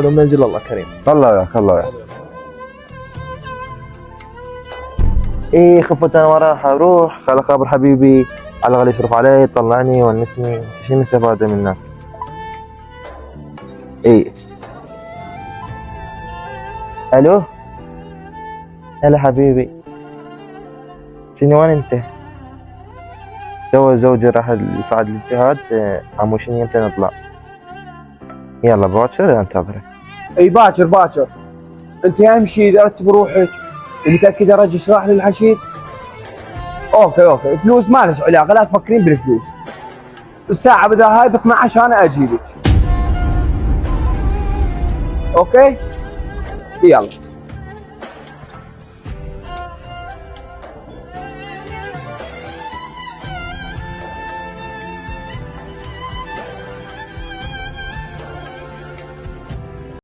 ومنزل الله كريم. الله وياك الله وياك. ايه خفت انا وراح اروح خل خابر حبيبي على الاقل يصرف علي يطلعني يونسني، شنو استفاده منك؟ ايه الو هلا حبيبي، شنو وين انت؟ تو زوجي راح يصعد للجهاد، عمو شنو يمتى نطلع؟ يلا باكر انتظرك. اي باكر باكر. انت اهم شيء رتب روحك ومتاكد ارجع راح للحشيد. اوكي فلوس ما لها علاقه، لا تفكرين بالفلوس. الساعه بدها هاي ب 12 انا اجيبك. اوكي يلا.